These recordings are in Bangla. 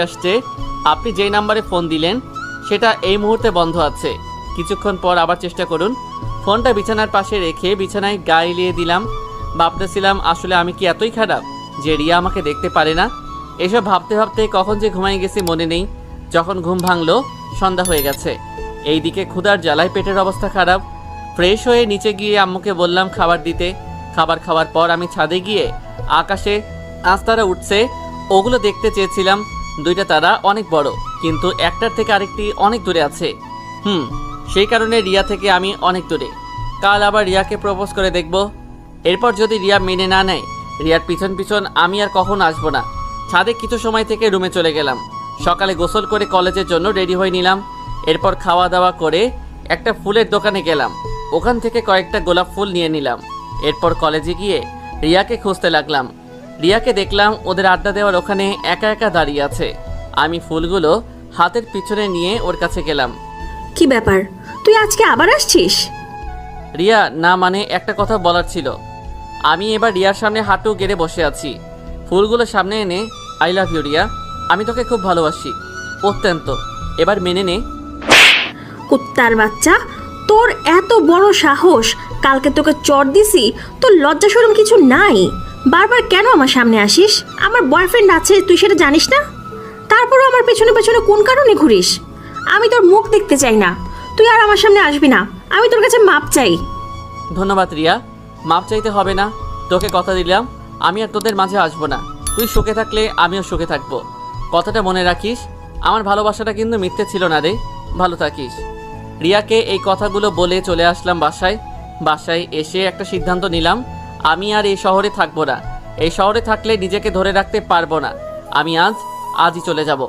আসছে আপনি যেই নাম্বারে ফোন দিলেন সেটা এই মুহূর্তে বন্ধ আছে, কিছুক্ষণ পর আবার চেষ্টা করুন। ফোনটা বিছানার পাশে রেখে বিছানায় গা এলিয়ে দিলাম। ভাবতেছিলাম আসলে আমি কি এতই খারাপ যে রিয়া আমাকে দেখতে পারে না। এসব ভাবতে ভাবতে কখন যে ঘুমাই গেছি মনে নেই। যখন ঘুম ভাঙলো সন্ধ্যা হয়ে গেছে। এইদিকে ক্ষুধার জ্বালায় পেটের অবস্থা খারাপ। ফ্রেশ হয়ে নিচে গিয়ে আম্মুকে বললাম খাবার দিতে। খাবার খাওয়ার পর আমি ছাদে গিয়ে আকাশে আজ তারা উঠছে ওগুলো দেখতে চেয়েছিলাম। দুইটা তারা অনেক বড়, কিন্তু একটার থেকে আরেকটি অনেক দূরে আছে। সেই কারণে রিয়া থেকে আমি অনেক দূরে। কাল আবার রিয়াকে প্রপোজ করে দেখব। এরপর যদি রিয়া মেনে না নেয়, রিয়ার পিছন পিছন আমি আর কখন আসবো না। ছাদে কিছু সময় থেকে রুমে চলে গেলাম। সকালে গোসল করে কলেজের জন্য রেডি হয়ে নিলাম। এরপর খাওয়া দাওয়া করে একটা ফুলের দোকানে গেলাম। ওখান থেকে কয়েকটা গোলাপ ফুল নিয়ে নিলাম। এরপর কলেজে গিয়ে রিয়াকে খুঁজতে লাগলাম। রিয়াকে দেখলাম ওদের আড্ডা দেওয়ার ওখানে একা একা দাঁড়িয়ে আছে। আমি ফুলগুলো হাতের পিছনে নিয়ে ওর কাছে গেলাম। কি ব্যাপার, তুই আজকে আবার আসছিস? রিয়া, না মানে একটা কথা বলার ছিল। আমি এবার রিয়ার সামনে হাঁটু গেড়ে বসে আছি। ফুলগুলো সামনে এনে আই লাভ ইউ রিয়া, আমি তোকে খুব ভালোবাসি অত্যন্ত, এবার মেনে নে। কুত্তার বাচ্চা, তোর এত বড় সাহস! কালকে তোকে চড় দিছি, তোর লজ্জা শরম কিছু নাই? বারবার কেন আমার সামনে আসিস? আমার বয়ফ্রেন্ড আছে, তুই সেটা জানিস না? তারপরও আমার পেছনে পেছনে কোন কারণে ঘুরিস? আমি তোর মুখ দেখতে চাই না, তুই আর আমার সামনে আসবি না। আমি তোর কাছে মাপ চাই। ধন্যবাদ রিয়া, মাপ চাইতে হবে না। তোকে কথা দিলাম আমি আর তোদের মাঝে আসবো না। তুই সুখে থাকলে আমিও সুখে থাকবো, কথাটা মনে রাখিস। আমার ভালোবাসাটা কিন্তু মিথ্যে ছিল না রে, ভালো থাকিস। রিয়াকে এই কথাগুলো বলে চলে আসলাম বাসায়। বাসায় এসে একটা সিদ্ধান্ত নিলাম, আমি আর এই শহরে থাকবো না। এই শহরে থাকলে নিজেকে ধরে রাখতে পারবো না। আমি আজই চলে যাব।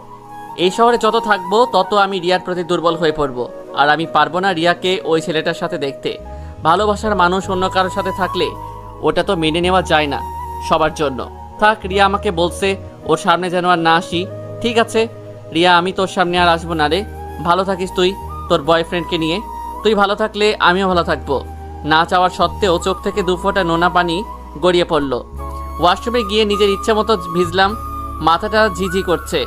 এই শহরে যত থাকবো তত আমি রিয়ার প্রতি দুর্বল হয়ে পড়বো। আর আমি পারবো না রিয়াকে ওই ছেলেটার সাথে দেখতে। ভালোবাসার মানুষ অন্য কারোর সাথে থাকলে ওটা তো মেনে নেওয়া যায় না সবার জন্য। থাক, রিয়া আমাকে বলছে ওর সামনে যেন আর না আসি। ঠিক আছে রিয়া, আমি তোর সামনে আর আসবো না রে। ভালো থাকিস তুই তোর বয়ফ্রেন্ডকে নিয়ে। তুই ভালো থাকলে আমিও ভালো থাকবো। না চাওয়ার সত্ত্বেও চোখ থেকে 2 ফোঁটা নোনা পানি গড়িয়ে পড়লো। ওয়াশরুমে গিয়ে নিজের ইচ্ছা মতো ভিজলাম। মাথাটা ঝিঝি করছে।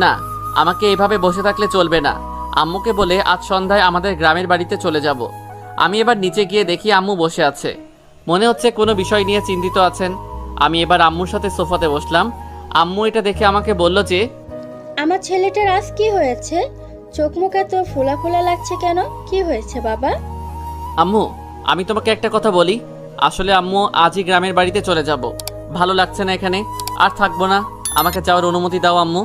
না, আমাকে এভাবে বসে থাকলে চলবে না। আম্মুকে বলে আজ সন্ধ্যায় আমাদের গ্রামের বাড়িতে চলে যাব। আমি এবার নিচে গিয়ে দেখি আম্মু বসে আছে। মনে হচ্ছে কোনো বিষয় নিয়ে চিন্তিত আছেন। আমি এবার আম্মুর সাথে সোফাতে বসলাম। আম্মু এটা দেখে আমাকে বলল যে, আমার ছেলেটার আজ কি হয়েছে? চোখ মুখ এত ফোলা ফোলা লাগছে কেন? কি হয়েছে বাবা? আম্মু, আমি তোমাকে একটা কথা বলি। আসলে আম্মু আজই গ্রামের বাড়িতে চলে যাব। ভালো লাগছে না এখানে, আর থাকবো না। আমাকে যাওয়ার অনুমতি দাও আম্মু।